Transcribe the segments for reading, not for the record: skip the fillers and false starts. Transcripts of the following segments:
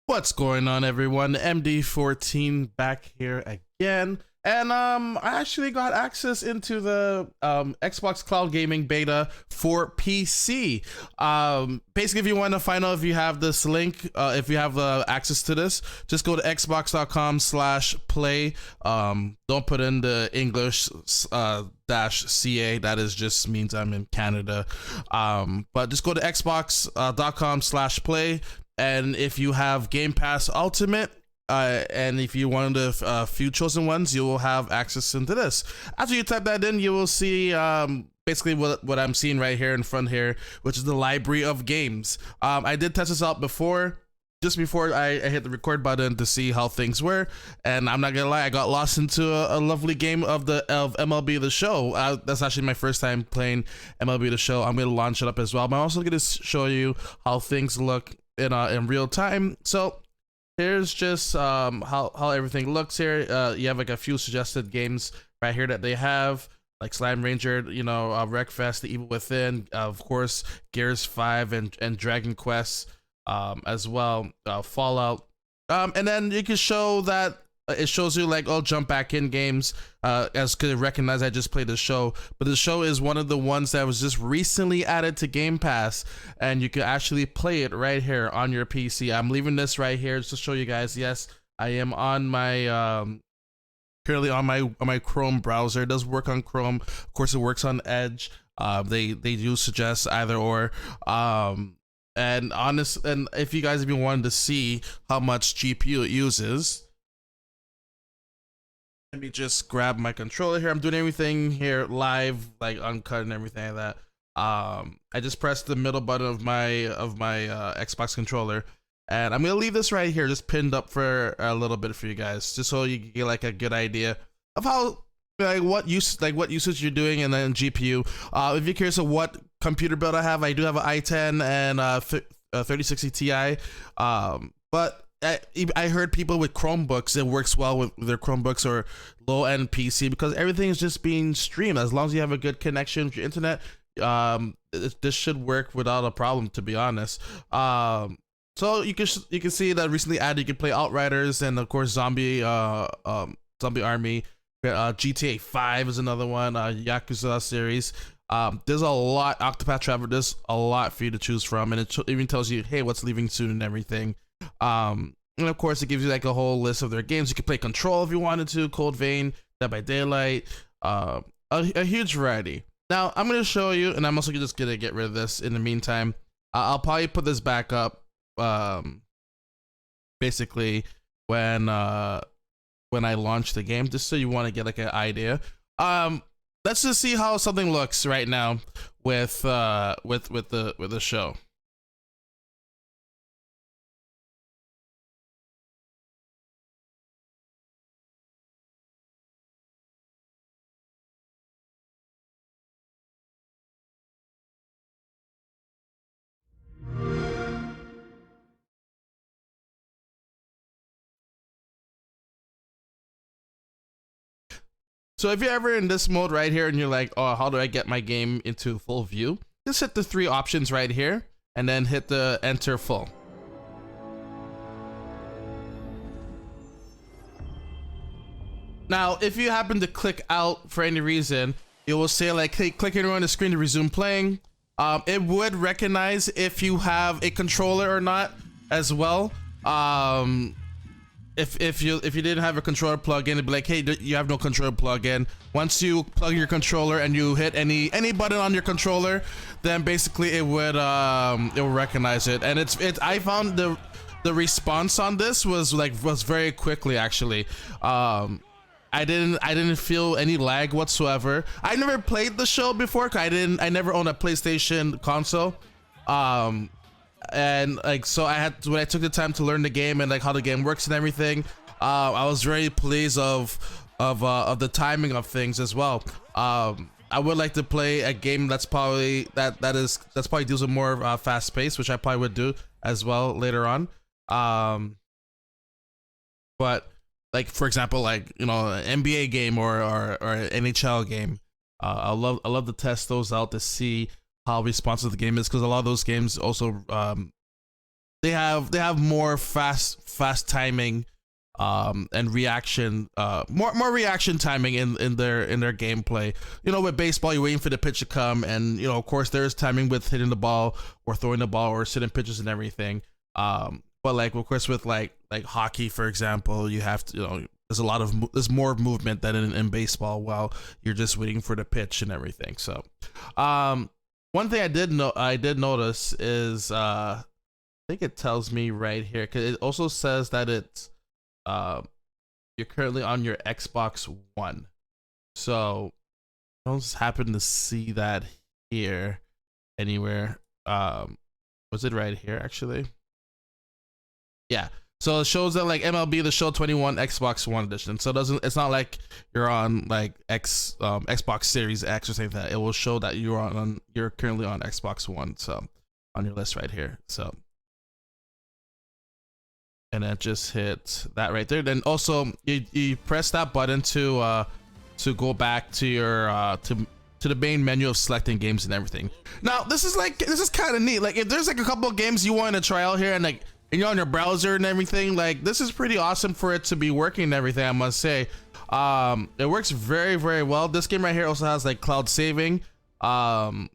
What's going on, everyone? MD14 back here again. And I actually got access into the Xbox Cloud Gaming beta for PC. Basically, if you want to find out if you have this link, if you have access to this, just go to xbox.com/play. Don't put in the English -CA. That is just means I'm in Canada. But just go to xbox.com/play. And if you have Game Pass Ultimate, and if you one of the few chosen ones, you will have access into this. After you type that in, you will see basically what I'm seeing right here in front here, which is the library of games. I did test this out before, just before I hit the record button to see how things were, and I'm not gonna lie, I got lost into a lovely game of MLB The Show. That's actually my first time playing MLB The Show. I'm gonna launch it up as well, but I'm also gonna show you how things look in real time. So here's just how everything looks here. You have like a few suggested games right here that they have, like Slime Ranger, Wreckfest, The Evil Within, of course Gears 5 and Dragon Quest as well, Fallout, and then you can show that it shows you like, oh, jump back in games, as could recognize I just played the show, but the show is one of the ones that was just recently added to Game Pass, and you can actually play it right here on your PC. I'm leaving this right here just to show you guys. Yes, I am on my currently on my Chrome browser. It does work on Chrome, of course it works on Edge. They do suggest either or. And if you guys even wanted to see how much GPU it uses, let me just grab my controller here. I'm doing everything here live, like uncut and everything like that. I just pressed the middle button of my Xbox controller, and I'm gonna leave this right here, just pinned up for a little bit for you guys, just so you can get like a good idea of how what usage you're doing, and then GPU. If you're curious of what computer build I have do have an i10 and 3060 Ti, but I heard people with Chromebooks, it works well with their Chromebooks or low-end PC, because everything is just being streamed. As long as you have a good connection with your internet, this should work without a problem, to be honest. So you can see that recently added, you can play Outriders, and of course Zombie Army. GTA 5 is another one. Yakuza series. There's a lot. Octopath Traveler. There's a lot for you to choose from, and it even tells you, hey, what's leaving soon and everything. And of course it gives you like a whole list of their games. You can play Control if you wanted to, Cold Vein, Dead by Daylight, a huge variety. Now I'm going to show you, and I'm also just going to get rid of this in the meantime. I'll probably put this back up basically when I launch the game, just so you want to get like an idea. Let's just see how something looks right now with the show. So if you're ever in this mode right here and you're like, oh, how do I get my game into full view? Just hit the three options right here and then hit the enter full. Now, if you happen to click out for any reason, it will say like, hey, click anywhere on the screen to resume playing. It would recognize if you have a controller or not as well. If you didn't have a controller plug-in, it'd be like, hey, you have no controller plug-in. Once you plug your controller and you hit any button on your controller, then basically it will recognize it. And I found the response on this was very quickly, actually. I didn't feel any lag whatsoever. I never played the show before, 'cause I never owned a PlayStation console. And like, so when I took the time to learn the game and like how the game works and everything, I was very pleased of the timing of things as well. I would like to play a game that's probably deals with more fast pace, which I probably would do as well later on. But like, for example, like, an NBA game or an NHL game, I love to test those out to see how responsive the game is, because a lot of those games also they have more fast timing and reaction, more reaction timing in their gameplay. You know, with baseball, you're waiting for the pitch to come, and you know, of course, there's timing with hitting the ball or throwing the ball or sitting pitches and everything. But like, of course, with like hockey, for example, you have to, you know, there's more movement than in baseball while you're just waiting for the pitch and everything. So, one thing I did notice is I think it tells me right here, because it also says that it's you're currently on your Xbox One. So I don't just happen to see that here anywhere. Was it right here actually? Yeah. So it shows that like MLB The Show 21 Xbox One edition. So it's not like you're on like Xbox Series X or something like that. It will show that you're currently on Xbox One, so on your list right here. So, and that just hit that right there. Then also you press that button to go back to your to the main menu of selecting games and everything. Now this is kind of neat. Like if there's like a couple of games you want to try out here and like, and you're on your browser and everything, like this is pretty awesome for it to be working and everything, I must say. It works very, very well. This game right here also has like cloud saving, but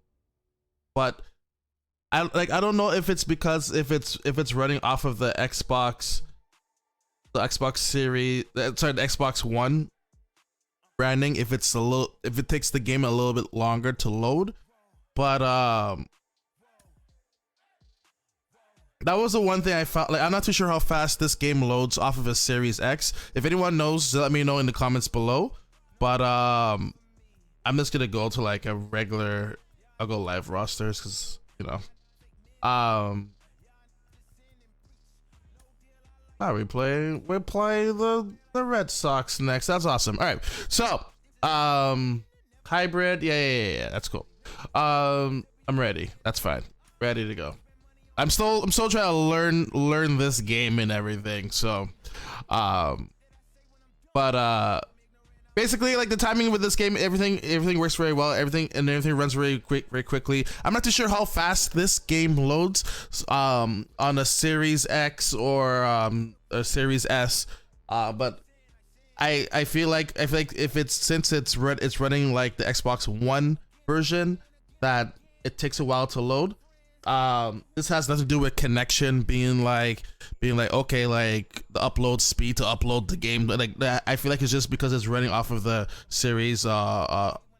I don't know if it's because if it's running off of the Xbox Series, the Xbox One branding, if it takes the game a little bit longer to load. But that was the one thing I found. Like, I'm not too sure how fast this game loads off of a Series X. If anyone knows, let me know in the comments below. But I'm just gonna go to like a regular. I'll go live rosters because, you know. We play the Red Sox next. That's awesome. All right, so hybrid. Yeah. That's cool. I'm ready. That's fine. Ready to go. I'm still trying to learn this game and everything. So, basically, like the timing with this game, everything works very well. Everything runs very quickly. I'm not too sure how fast this game loads on a Series X or a Series S, but I feel like if it's running like the Xbox One version, that it takes a while to load. This has nothing to do with connection being like okay, like the upload speed to upload the game, like that. I feel like it's just because it's running off of the Series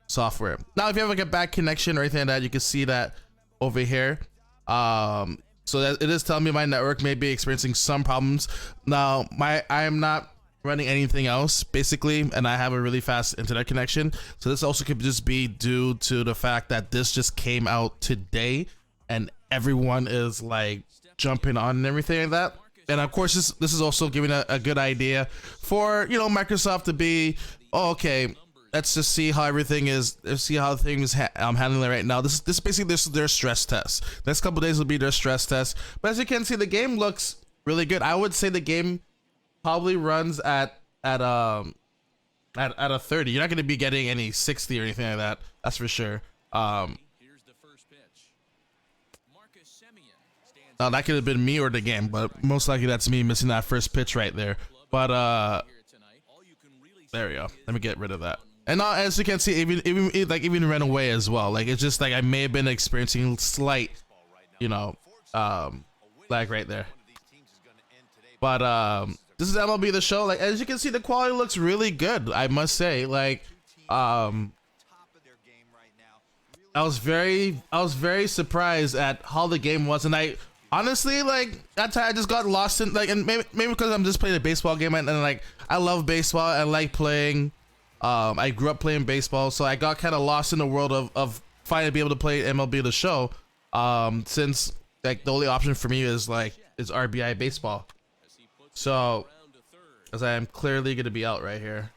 software. Now if you have like a bad connection or anything like that, you can see that over here. So that it is telling me my network may be experiencing some problems. Now I am not running anything else basically, and I have a really fast internet connection, so this also could just be due to the fact that this just came out today and everyone is like jumping on and everything like that. And of course this is also giving a good idea for, you know, Microsoft to be, oh, okay, let's just see how everything is, let's see how things I'm handling it right now. This basically their stress test. Next couple days will be their stress test. But as you can see, the game looks really good. I would say the game probably runs at a 30. You're not going to be getting any 60 or anything like that. That's for sure. Now that could have been me or the game, but most likely that's me missing that first pitch right there. But there we go. Let me get rid of that. And now, as you can see, even ran away as well. Like it's just like I may have been experiencing slight, you know, lag right there. But this is MLB The Show. Like as you can see, the quality looks really good, I must say. Like I was very surprised at how the game was, and I honestly, like that time I just got lost in like, and maybe because I'm just playing a baseball game, and like I love baseball. I like playing. I grew up playing baseball, so I got kind of lost in the world of finally be able to play MLB The Show. Since like the only option for me is RBI baseball. So, as I am clearly gonna be out right here.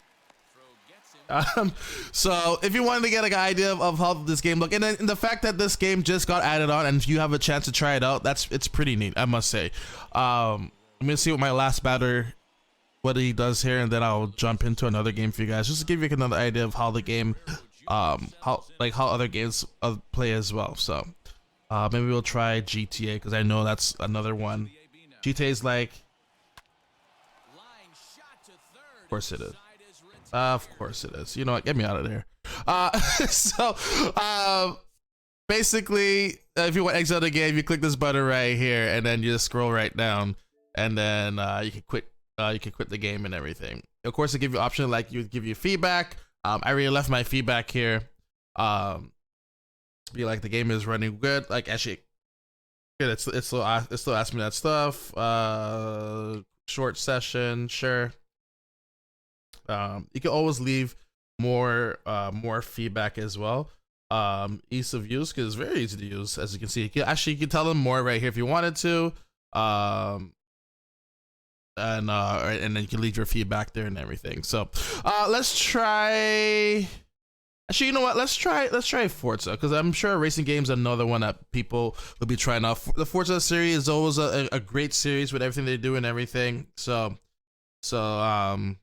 So if you wanted to get like an idea of how this game look, and then the fact that this game just got added on, and if you have a chance to try it out, it's pretty neat, I must say. I'm gonna see what my last batter, what he does here, and then I'll jump into another game for you guys, just to give you another idea of how the game, how other games play as well. So maybe we'll try GTA, because I know that's another one GTA's like, of course it is. Of course it is. You know what? Get me out of there. So, basically, if you want to exit the game, you click this button right here, and then you just scroll right down, and then you can quit. You can quit the game and everything. Of course, it give you option like you give you feedback. I already left my feedback here. Be like the game is running good. Like actually, good. It's still asking me that stuff. Short session, sure. You can always leave more feedback as well. Ease of use, because it's very easy to use, as you can see. You can tell them more right here if you wanted to. And then you can leave your feedback there and everything. So let's try. Actually, you know what? Let's try Forza, because I'm sure racing games are another one that people will be trying out. The Forza series is always a great series with everything they do and everything. So Forza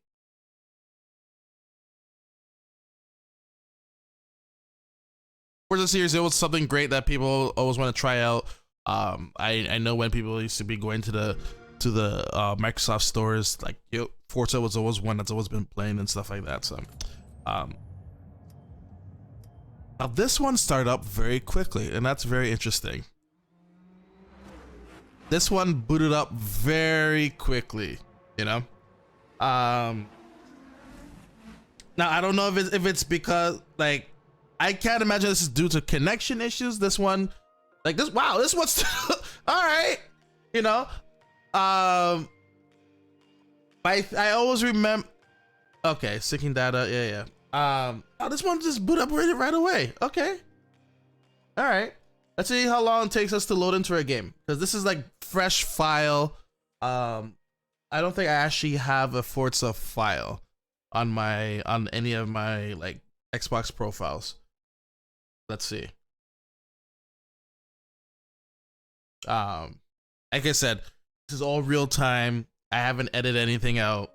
series, it was something great that people always want to try out. I know when people used to be going to the Microsoft stores, like Forza was always one that's always been playing and stuff like that. So now this one started up very quickly, and that's very interesting. This one booted up very quickly, you know. Now I don't know if it's because, like, I can't imagine this is due to connection issues. This one, like this, wow, this one's all right, you know. I always remember. Okay, syncing data, yeah. Oh, this one just boot up right away. Okay, all right. Let's see how long it takes us to load into a game, because this is like fresh file. I don't think I actually have a Forza file on any of my like Xbox profiles. Let's see. Like I said, this is all real time. I haven't edited anything out.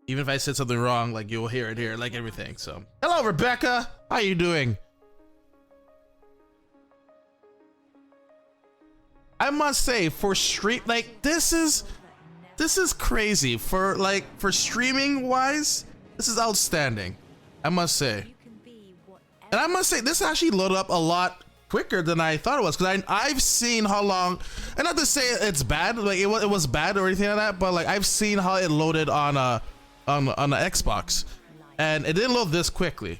Even if I said something wrong, like you'll hear it here, like everything. So, hello, Rebecca. How you doing? I must say, for stream, like this is crazy. For streaming wise, this is outstanding. I must say. And I must say, this actually loaded up a lot quicker than I thought it was, because I've seen how long, and not to say it's bad, like it was bad or anything like that, but like I've seen how it loaded on the Xbox, and it didn't load this quickly.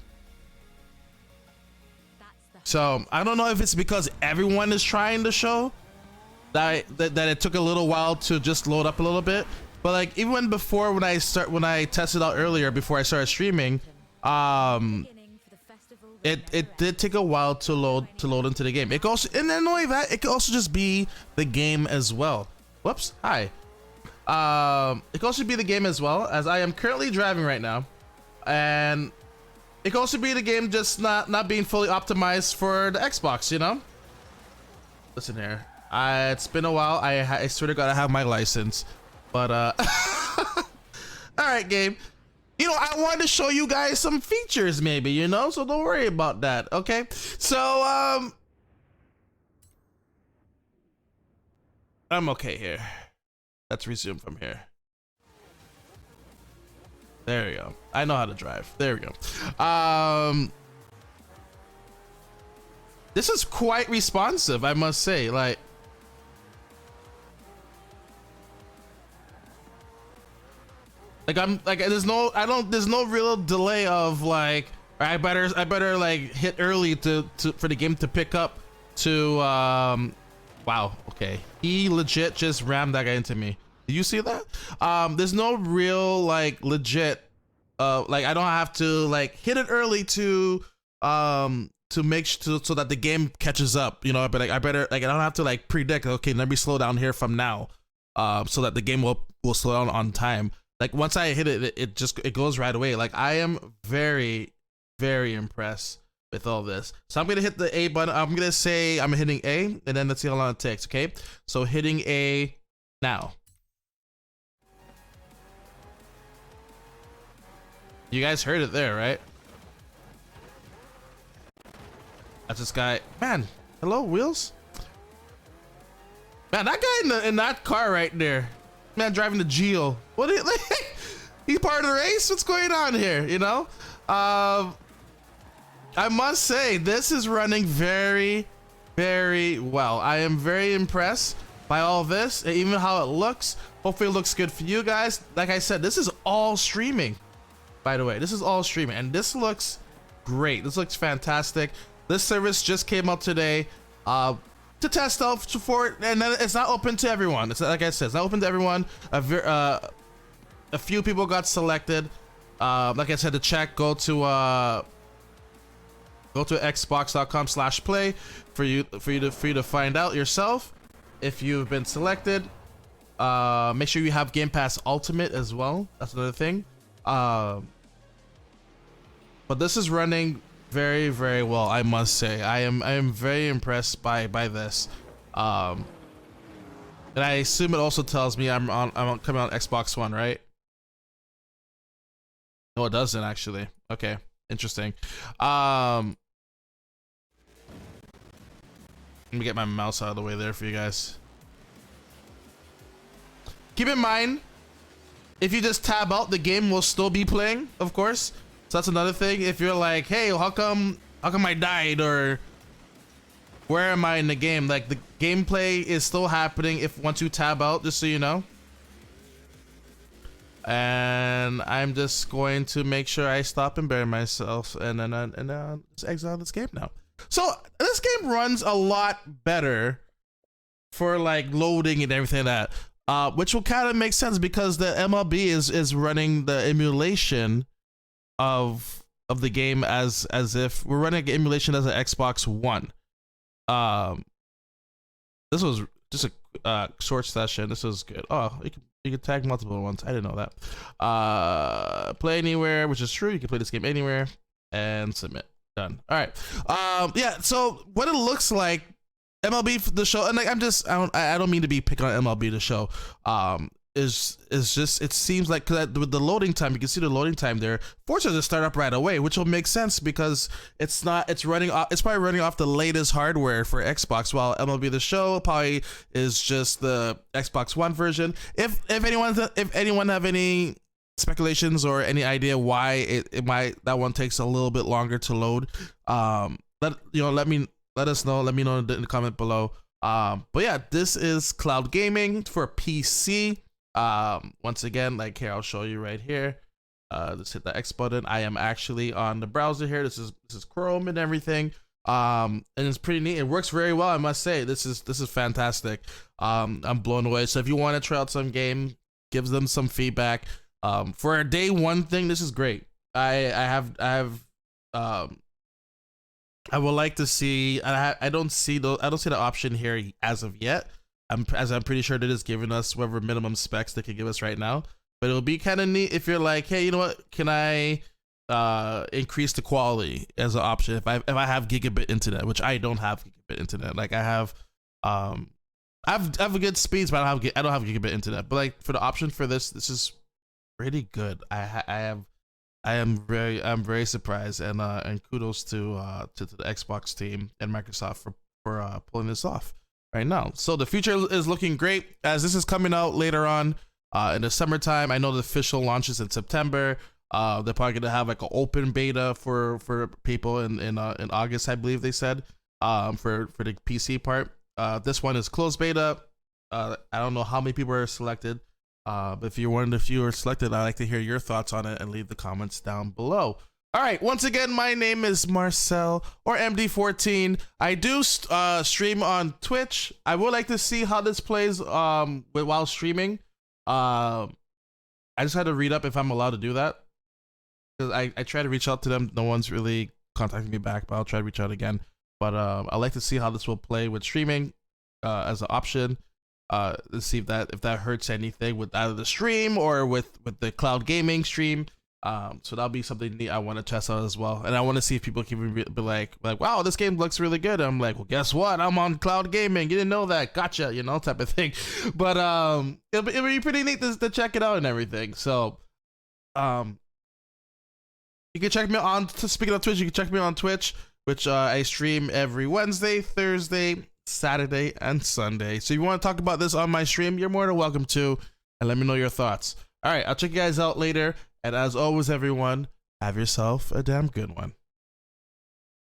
So I don't know if it's because everyone is trying to show that it took a little while to just load up a little bit, but like even before when I tested out earlier before I started streaming, it did take a while to load into the game. It also, and then not only that, it could also just be the game as well. Whoops, hi. It could also be the game as well, as I am currently driving right now, and it could also be the game just not being fully optimized for the Xbox, you know. Listen here, it's been a while. I swear to God, I have my license, but all right, game. You know, I wanted to show you guys some features, maybe, you know, so don't worry about that, okay? So, I'm okay here. Let's resume from here. There we go. I know how to drive. There we go. This is quite responsive, I must say. Like, I'm like, there's no real delay of like, I better like hit early for the game to pick up to wow, okay, he legit just rammed that guy into me. Did you see that? There's no real like legit like I don't have to like hit it early to make sure so that the game catches up, you know. But like I don't have to like predict, okay, let me slow down here from now so that the game will slow down on time. Like once I hit it, it goes right away. Like I am very, very impressed with all this. So I'm gonna hit the A button. I'm gonna say I'm hitting A, and then let's see how long it takes. Okay, so hitting A now. You guys heard it there, right? That's this guy. Man, hello, Wheels. Man, that guy in that car right there, man, driving the Geo. What? Like, he's part of the race. What's going on here? You know, I must say this is running very, very well. I am very impressed by all this, and even how it looks. Hopefully, it looks good for you guys. Like I said, this is all streaming. By the way, this is all streaming, and this looks great. This looks fantastic. This service just came out today to test out for it, and then it's not open to everyone. It's like I said, it's not open to everyone. A few people got selected. Like I said, to check, go to xbox.com/play for you to find out yourself if you've been selected. Make sure you have Game Pass Ultimate as well. That's another thing. But this is running very, very well, I must say. I am very impressed by this. And I assume it also tells me I'm coming on Xbox One, right? No, it doesn't actually. Okay, interesting. Let me get my mouse out of the way there for you guys. Keep in mind, if you just tab out, the game will still be playing, of course. So that's another thing. If you're like, hey, how come I died, or where am I in the game? Like, the gameplay is still happening if once you tab out, just so you know. And I'm just going to make sure I stop and bury myself, and then just exile this game now. So this game runs a lot better for like loading and everything like that, which will kind of make sense because the MLB is running the emulation of the game as if we're running an emulation as an Xbox One. This was just a short session. This was good. Oh, you can tag multiple ones. I didn't know that. Play anywhere, which is true. You can play this game anywhere, and submit. Done. All right. Yeah. So what it looks like, MLB the show, and like I don't mean to be picking on MLB the show. Is just, it seems like, cause with the loading time, you can see the loading time there. Forza just start up right away, which will make sense because it's probably running off the latest hardware for Xbox, while MLB the show probably is just the Xbox One version. If anyone have any speculations or any idea why that one takes a little bit longer to load, let us know. Let me know in the comment below. But yeah, this is cloud gaming for PC. Once again, like here, I'll show you right here. Just hit the X button. I am actually on the browser here. This is Chrome and everything. And it's pretty neat. It works very well, I must say. This is fantastic. I'm blown away. So if you want to try out some game, give them some feedback. For a day one thing, this is great. I would like to see. I don't see the option here as of yet. I'm pretty sure they're just giving us whatever minimum specs they can give us right now. But it'll be kind of neat if you're like, hey, you know what? Can I increase the quality as an option if I have gigabit internet, which I don't have gigabit internet. Like I have a good speeds, but I don't have gigabit internet. But like for the option for this is pretty good. I'm very surprised, and kudos to the Xbox team and Microsoft for pulling this off right now. So the future is looking great, as this is coming out later on in the summertime. I know the official launches in September. They're probably gonna have like an open beta for people in August, I believe they said, for the PC part. This one is closed beta. I don't know how many people are selected. But if you're one of the few who are selected, I'd like to hear your thoughts on it and leave the comments down below. All right, once again, my name is Marcel, or MD14. I do stream on Twitch. I would like to see how this plays while streaming. I just had to read up if I'm allowed to do that, because I try to reach out to them. No one's really contacting me back, but I'll try to reach out again. But I'd like to see how this will play with streaming as an option. To see if that hurts anything with either the stream or with the cloud gaming stream. So that'll be something neat I want to test out as well. And I want to see if people can be like, wow, this game looks really good. I'm like, well, guess what? I'm on cloud gaming. You didn't know that? Gotcha, type of thing. But it'll be pretty neat to check it out and everything. So you can check me on, speaking of Twitch, you can check me on Twitch, which I stream every Wednesday, Thursday, Saturday, and Sunday. So if you want to talk about this on my stream, you're more than welcome to, and let me know your thoughts. All right, I'll check you guys out later. And as always, everyone, have yourself a damn good one.